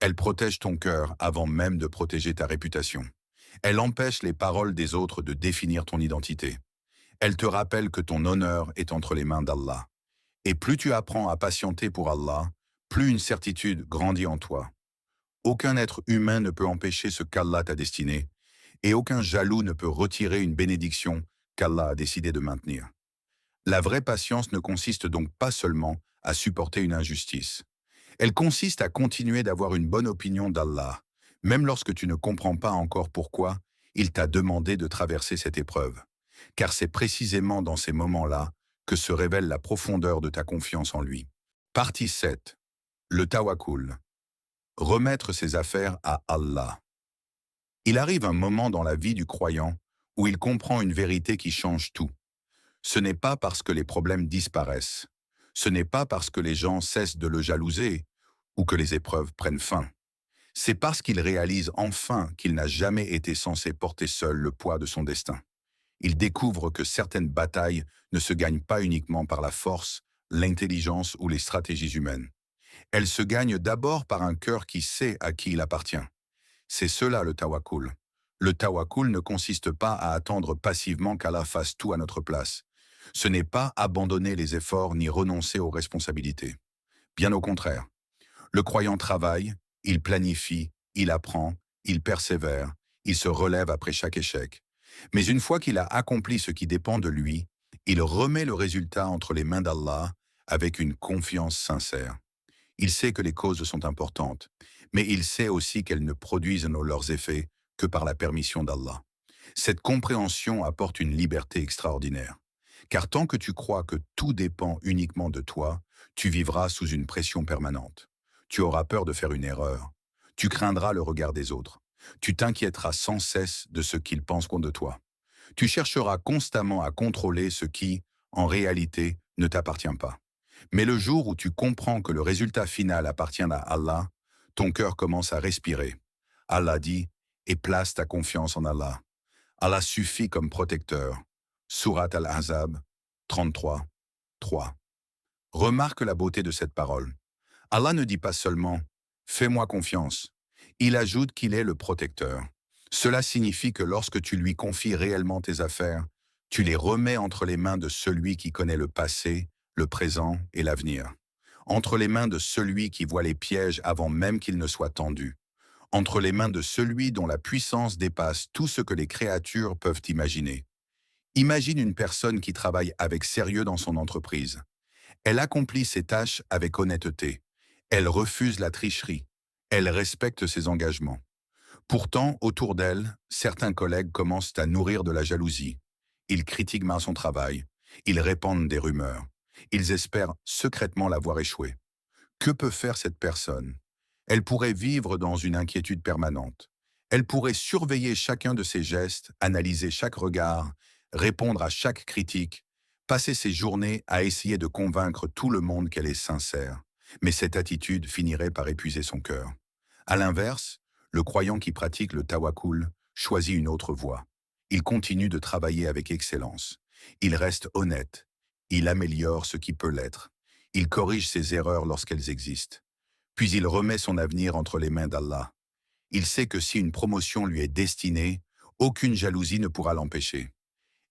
Elle protège ton cœur avant même de protéger ta réputation. Elle empêche les paroles des autres de définir ton identité. Elle te rappelle que ton honneur est entre les mains d'Allah. Et plus tu apprends à patienter pour Allah, plus une certitude grandit en toi. Aucun être humain ne peut empêcher ce qu'Allah t'a destiné, et aucun jaloux ne peut retirer une bénédiction qu'Allah a décidé de maintenir. La vraie patience ne consiste donc pas seulement à supporter une injustice. Elle consiste à continuer d'avoir une bonne opinion d'Allah, même lorsque tu ne comprends pas encore pourquoi, Il t'a demandé de traverser cette épreuve, car c'est précisément dans ces moments-là que se révèle la profondeur de ta confiance en lui. Partie 7. Le tawakkul. Remettre ses affaires à Allah. Il arrive un moment dans la vie du croyant où il comprend une vérité qui change tout. Ce n'est pas parce que les problèmes disparaissent. Ce n'est pas parce que les gens cessent de le jalouser ou que les épreuves prennent fin. C'est parce qu'il réalise enfin qu'il n'a jamais été censé porter seul le poids de son destin. Il découvre que certaines batailles ne se gagnent pas uniquement par la force, l'intelligence ou les stratégies humaines. Elles se gagnent d'abord par un cœur qui sait à qui il appartient. C'est cela le tawakkul. Le tawakkul ne consiste pas à attendre passivement qu'Allah fasse tout à notre place. Ce n'est pas abandonner les efforts ni renoncer aux responsabilités. Bien au contraire. Le croyant travaille, il planifie, il apprend, il persévère, il se relève après chaque échec. Mais une fois qu'il a accompli ce qui dépend de lui, il remet le résultat entre les mains d'Allah avec une confiance sincère. Il sait que les causes sont importantes, mais il sait aussi qu'elles ne produisent leurs effets que par la permission d'Allah. Cette compréhension apporte une liberté extraordinaire. Car tant que tu crois que tout dépend uniquement de toi, tu vivras sous une pression permanente. Tu auras peur de faire une erreur. Tu craindras le regard des autres. Tu t'inquiéteras sans cesse de ce qu'ils penseront de toi. Tu chercheras constamment à contrôler ce qui, en réalité, ne t'appartient pas. Mais le jour où tu comprends que le résultat final appartient à Allah, ton cœur commence à respirer. Allah dit, et place ta confiance en Allah. Allah suffit comme protecteur. Surat Al-Ahzab 33, 3. Remarque la beauté de cette parole. Allah ne dit pas seulement « Fais-moi confiance ». Il ajoute qu'il est le protecteur. Cela signifie que lorsque tu lui confies réellement tes affaires, tu les remets entre les mains de celui qui connaît le passé, le présent et l'avenir. Entre les mains de celui qui voit les pièges avant même qu'ils ne soient tendus. Entre les mains de celui dont la puissance dépasse tout ce que les créatures peuvent imaginer. Imagine une personne qui travaille avec sérieux dans son entreprise. Elle accomplit ses tâches avec honnêteté. Elle refuse la tricherie. Elle respecte ses engagements. Pourtant, autour d'elle, certains collègues commencent à nourrir de la jalousie. Ils critiquent mal son travail. Ils répandent des rumeurs. Ils espèrent secrètement la voir échouer. Que peut faire cette personne? Elle pourrait vivre dans une inquiétude permanente. Elle pourrait surveiller chacun de ses gestes, analyser chaque regard, répondre à chaque critique, passer ses journées à essayer de convaincre tout le monde qu'elle est sincère. Mais cette attitude finirait par épuiser son cœur. À l'inverse, le croyant qui pratique le tawakkul choisit une autre voie. Il continue de travailler avec excellence. Il reste honnête. Il améliore ce qui peut l'être. Il corrige ses erreurs lorsqu'elles existent. Puis il remet son avenir entre les mains d'Allah. Il sait que si une promotion lui est destinée, aucune jalousie ne pourra l'empêcher.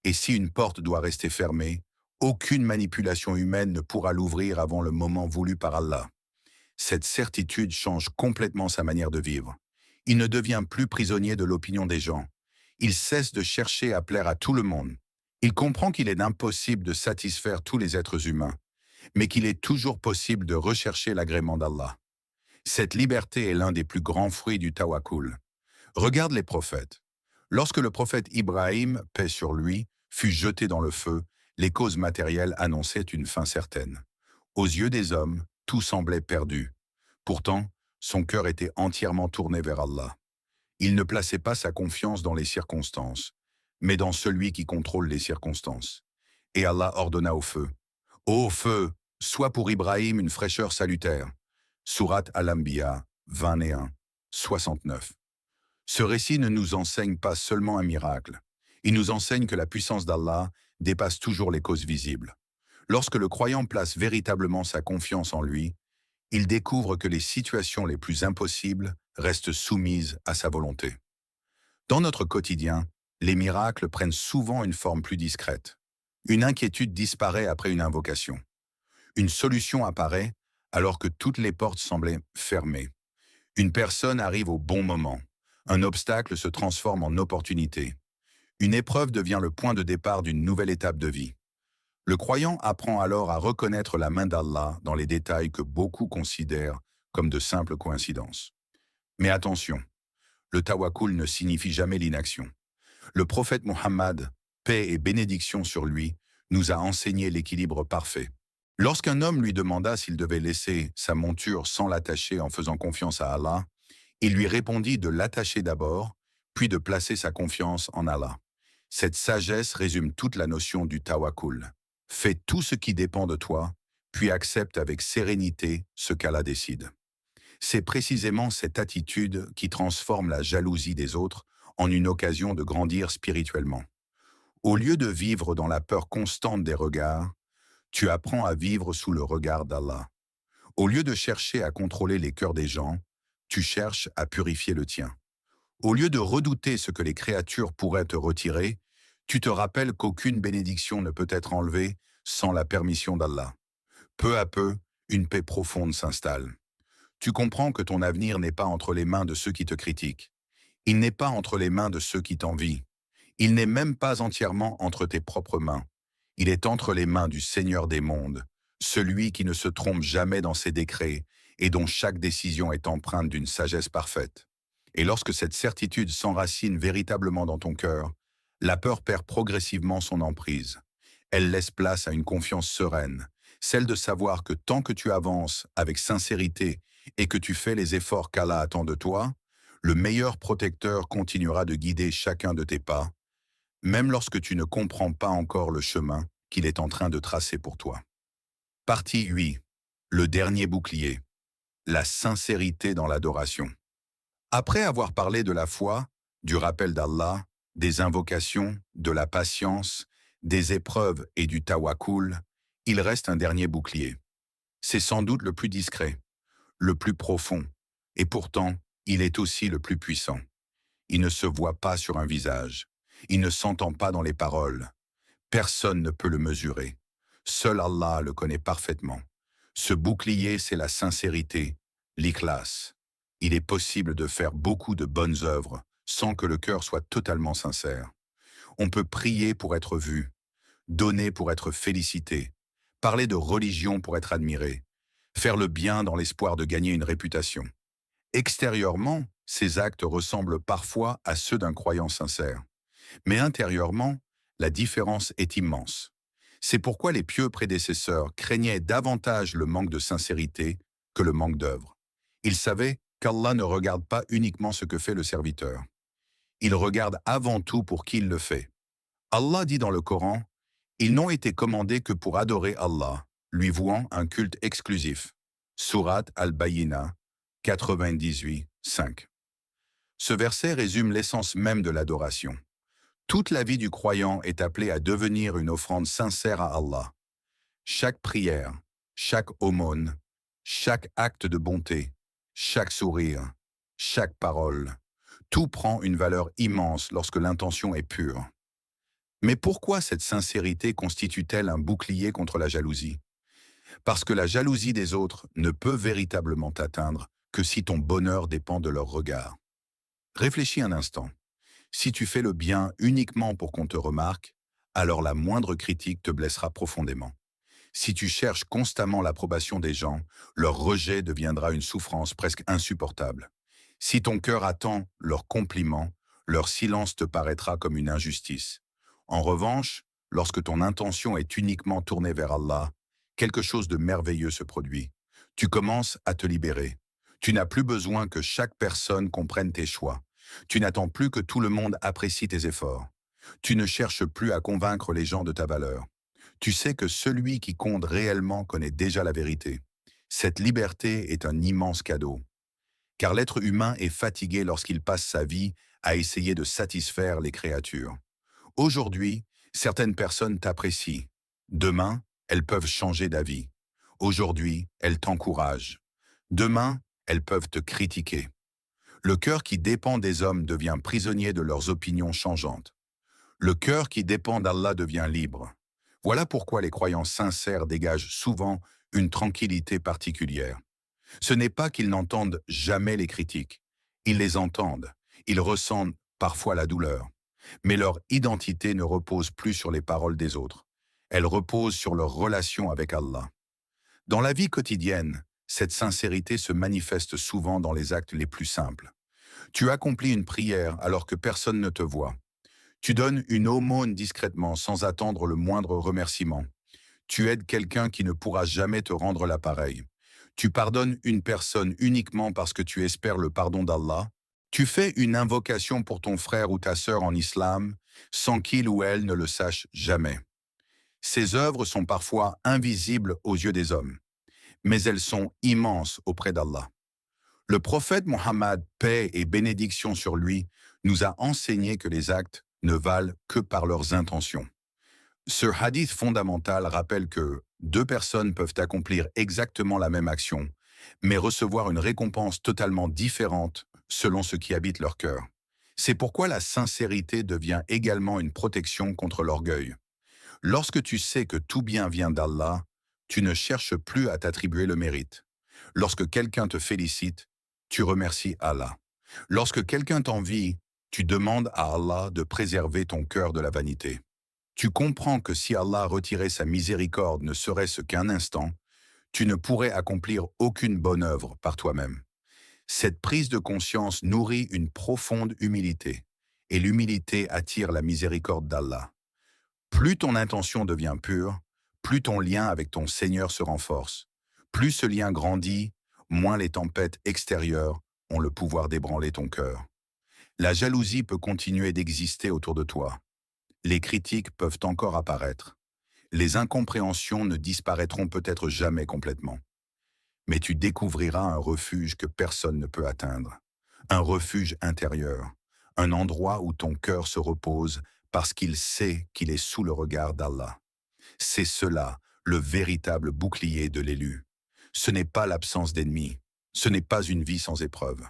Et si une porte doit rester fermée, aucune manipulation humaine ne pourra l'ouvrir avant le moment voulu par Allah. Cette certitude change complètement sa manière de vivre. Il ne devient plus prisonnier de l'opinion des gens. Il cesse de chercher à plaire à tout le monde. Il comprend qu'il est impossible de satisfaire tous les êtres humains, mais qu'il est toujours possible de rechercher l'agrément d'Allah. Cette liberté est l'un des plus grands fruits du tawakkul. Regarde les prophètes. Lorsque le prophète Ibrahim, paix sur lui, fut jeté dans le feu, les causes matérielles annonçaient une fin certaine. Aux yeux des hommes, tout semblait perdu. Pourtant, son cœur était entièrement tourné vers Allah. Il ne plaçait pas sa confiance dans les circonstances, mais dans celui qui contrôle les circonstances. Et Allah ordonna au feu. Ô feu, sois pour Ibrahim une fraîcheur salutaire. Surat Al-Anbiya 21, 69. Ce récit ne nous enseigne pas seulement un miracle. Il nous enseigne que la puissance d'Allah dépasse toujours les causes visibles. Lorsque le croyant place véritablement sa confiance en lui, il découvre que les situations les plus impossibles restent soumises à sa volonté. Dans notre quotidien, les miracles prennent souvent une forme plus discrète. Une inquiétude disparaît après une invocation. Une solution apparaît alors que toutes les portes semblaient fermées. Une personne arrive au bon moment. Un obstacle se transforme en opportunité. Une épreuve devient le point de départ d'une nouvelle étape de vie. Le croyant apprend alors à reconnaître la main d'Allah dans les détails que beaucoup considèrent comme de simples coïncidences. Mais attention, le tawakkul ne signifie jamais l'inaction. Le prophète Mohammed, paix et bénédiction sur lui, nous a enseigné l'équilibre parfait. Lorsqu'un homme lui demanda s'il devait laisser sa monture sans l'attacher en faisant confiance à Allah, il lui répondit de l'attacher d'abord, puis de placer sa confiance en Allah. Cette sagesse résume toute la notion du tawakkul. Fais tout ce qui dépend de toi, puis accepte avec sérénité ce qu'Allah décide. C'est précisément cette attitude qui transforme la jalousie des autres en une occasion de grandir spirituellement. Au lieu de vivre dans la peur constante des regards, tu apprends à vivre sous le regard d'Allah. Au lieu de chercher à contrôler les cœurs des gens, tu cherches à purifier le tien. Au lieu de redouter ce que les créatures pourraient te retirer, tu te rappelles qu'aucune bénédiction ne peut être enlevée sans la permission d'Allah. Peu à peu, une paix profonde s'installe. Tu comprends que ton avenir n'est pas entre les mains de ceux qui te critiquent. Il n'est pas entre les mains de ceux qui t'envient. Il n'est même pas entièrement entre tes propres mains. Il est entre les mains du Seigneur des mondes, celui qui ne se trompe jamais dans ses décrets et dont chaque décision est empreinte d'une sagesse parfaite. Et lorsque cette certitude s'enracine véritablement dans ton cœur, la peur perd progressivement son emprise. Elle laisse place à une confiance sereine, celle de savoir que tant que tu avances avec sincérité et que tu fais les efforts qu'Allah attend de toi, le meilleur protecteur continuera de guider chacun de tes pas, même lorsque tu ne comprends pas encore le chemin qu'il est en train de tracer pour toi. Partie 8. Le dernier bouclier. La sincérité dans l'adoration. Après avoir parlé de la foi, du rappel d'Allah, des invocations, de la patience, des épreuves et du tawakkul, il reste un dernier bouclier. C'est sans doute le plus discret, le plus profond, et pourtant, il est aussi le plus puissant. Il ne se voit pas sur un visage, il ne s'entend pas dans les paroles. Personne ne peut le mesurer. Seul Allah le connaît parfaitement. Ce bouclier, c'est la sincérité, l'ikhlas. Il est possible de faire beaucoup de bonnes œuvres sans que le cœur soit totalement sincère. On peut prier pour être vu, donner pour être félicité, parler de religion pour être admiré, faire le bien dans l'espoir de gagner une réputation. Extérieurement, ces actes ressemblent parfois à ceux d'un croyant sincère. Mais intérieurement, la différence est immense. C'est pourquoi les pieux prédécesseurs craignaient davantage le manque de sincérité que le manque d'œuvre. Ils savaient qu'Allah ne regarde pas uniquement ce que fait le serviteur. Il regarde avant tout pour qui il le fait. Allah dit dans le Coran, « Ils n'ont été commandés que pour adorer Allah, lui vouant un culte exclusif. » Sourate Al-Bayyina, 98, 5. Ce verset résume l'essence même de l'adoration. Toute la vie du croyant est appelée à devenir une offrande sincère à Allah. Chaque prière, chaque aumône, chaque acte de bonté, chaque sourire, chaque parole, tout prend une valeur immense lorsque l'intention est pure. Mais pourquoi cette sincérité constitue-t-elle un bouclier contre la jalousie? Parce que la jalousie des autres ne peut véritablement t'atteindre que si ton bonheur dépend de leur regard. Réfléchis un instant. Si tu fais le bien uniquement pour qu'on te remarque, alors la moindre critique te blessera profondément. Si tu cherches constamment l'approbation des gens, leur rejet deviendra une souffrance presque insupportable. Si ton cœur attend leurs compliments, leur silence te paraîtra comme une injustice. En revanche, lorsque ton intention est uniquement tournée vers Allah, quelque chose de merveilleux se produit. Tu commences à te libérer. Tu n'as plus besoin que chaque personne comprenne tes choix. Tu n'attends plus que tout le monde apprécie tes efforts. Tu ne cherches plus à convaincre les gens de ta valeur. Tu sais que celui qui compte réellement connaît déjà la vérité. Cette liberté est un immense cadeau. Car l'être humain est fatigué lorsqu'il passe sa vie à essayer de satisfaire les créatures. Aujourd'hui, certaines personnes t'apprécient. Demain, elles peuvent changer d'avis. Aujourd'hui, elles t'encouragent. Demain, elles peuvent te critiquer. Le cœur qui dépend des hommes devient prisonnier de leurs opinions changeantes. Le cœur qui dépend d'Allah devient libre. Voilà pourquoi les croyants sincères dégagent souvent une tranquillité particulière. Ce n'est pas qu'ils n'entendent jamais les critiques. Ils les entendent. Ils ressentent parfois la douleur. Mais leur identité ne repose plus sur les paroles des autres. Elle repose sur leur relation avec Allah. Dans la vie quotidienne, cette sincérité se manifeste souvent dans les actes les plus simples. Tu accomplis une prière alors que personne ne te voit. Tu donnes une aumône discrètement sans attendre le moindre remerciement. Tu aides quelqu'un qui ne pourra jamais te rendre l'appareil. Tu pardonnes une personne uniquement parce que tu espères le pardon d'Allah. Tu fais une invocation pour ton frère ou ta sœur en islam sans qu'il ou elle ne le sache jamais. Ces œuvres sont parfois invisibles aux yeux des hommes, mais elles sont immenses auprès d'Allah. Le prophète Mohammed, paix et bénédiction sur lui, nous a enseigné que les actes ne valent que par leurs intentions. Ce hadith fondamental rappelle que deux personnes peuvent accomplir exactement la même action, mais recevoir une récompense totalement différente selon ce qui habite leur cœur. C'est pourquoi la sincérité devient également une protection contre l'orgueil. Lorsque tu sais que tout bien vient d'Allah, tu ne cherches plus à t'attribuer le mérite. Lorsque quelqu'un te félicite, tu remercies Allah. Lorsque quelqu'un t'envie, tu demandes à Allah de préserver ton cœur de la vanité. Tu comprends que si Allah retirait sa miséricorde ne serait-ce qu'un instant, tu ne pourrais accomplir aucune bonne œuvre par toi-même. Cette prise de conscience nourrit une profonde humilité, et l'humilité attire la miséricorde d'Allah. Plus ton intention devient pure, plus ton lien avec ton Seigneur se renforce. Plus ce lien grandit, moins les tempêtes extérieures ont le pouvoir d'ébranler ton cœur. La jalousie peut continuer d'exister autour de toi. Les critiques peuvent encore apparaître. Les incompréhensions ne disparaîtront peut-être jamais complètement. Mais tu découvriras un refuge que personne ne peut atteindre. Un refuge intérieur. Un endroit où ton cœur se repose parce qu'il sait qu'il est sous le regard d'Allah. C'est cela, le véritable bouclier de l'élu. Ce n'est pas l'absence d'ennemis. Ce n'est pas une vie sans épreuve.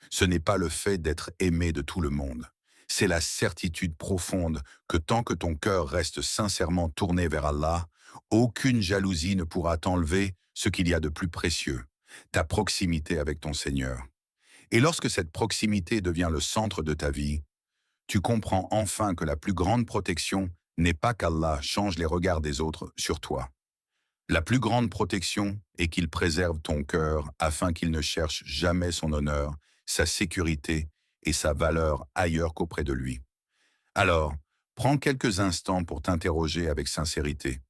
Ce n'est pas le fait d'être aimé de tout le monde. C'est la certitude profonde que tant que ton cœur reste sincèrement tourné vers Allah, aucune jalousie ne pourra t'enlever ce qu'il y a de plus précieux, ta proximité avec ton Seigneur. Et lorsque cette proximité devient le centre de ta vie, tu comprends enfin que la plus grande protection n'est pas qu'Allah change les regards des autres sur toi. La plus grande protection est qu'il préserve ton cœur afin qu'il ne cherche jamais son honneur, sa sécurité et sa valeur ailleurs qu'auprès de lui. Alors, prends quelques instants pour t'interroger avec sincérité.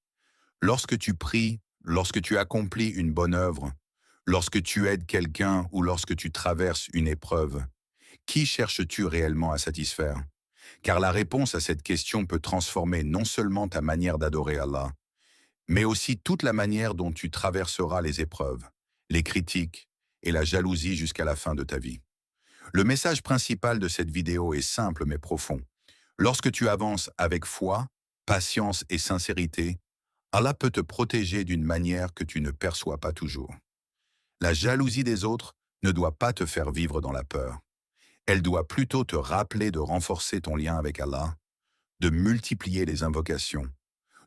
Lorsque tu pries, lorsque tu accomplis une bonne œuvre, lorsque tu aides quelqu'un ou lorsque tu traverses une épreuve, qui cherches-tu réellement à satisfaire? Car la réponse à cette question peut transformer non seulement ta manière d'adorer Allah, mais aussi toute la manière dont tu traverseras les épreuves, les critiques et la jalousie jusqu'à la fin de ta vie. Le message principal de cette vidéo est simple mais profond. Lorsque tu avances avec foi, patience et sincérité, Allah peut te protéger d'une manière que tu ne perçois pas toujours. La jalousie des autres ne doit pas te faire vivre dans la peur. Elle doit plutôt te rappeler de renforcer ton lien avec Allah, de multiplier les invocations,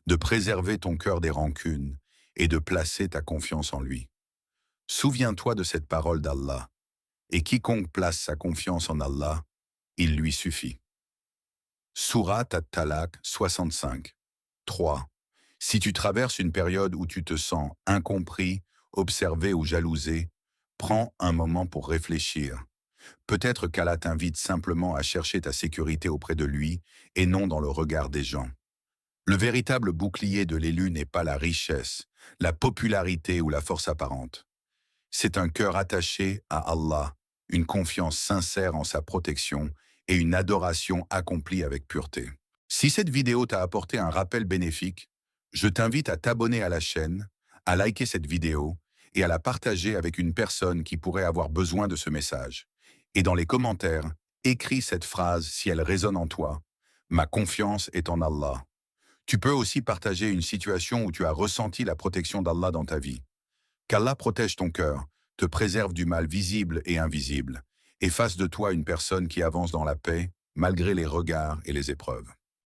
de préserver ton cœur des rancunes et de placer ta confiance en lui. Souviens-toi de cette parole d'Allah, et quiconque place sa confiance en Allah, il lui suffit. Sourate At-Talaq 65. 3. Si tu traverses une période où tu te sens incompris, observé ou jalousé, prends un moment pour réfléchir. Peut-être qu'Allah t'invite simplement à chercher ta sécurité auprès de lui et non dans le regard des gens. Le véritable bouclier de l'élu n'est pas la richesse, la popularité ou la force apparente. C'est un cœur attaché à Allah, une confiance sincère en sa protection et une adoration accomplie avec pureté. Si cette vidéo t'a apporté un rappel bénéfique, je t'invite à t'abonner à la chaîne, à liker cette vidéo et à la partager avec une personne qui pourrait avoir besoin de ce message. Et dans les commentaires, écris cette phrase si elle résonne en toi. Ma confiance est en Allah. Tu peux aussi partager une situation où tu as ressenti la protection d'Allah dans ta vie. Qu'Allah protège ton cœur, te préserve du mal visible et invisible, et fasse de toi une personne qui avance dans la paix, malgré les regards et les épreuves.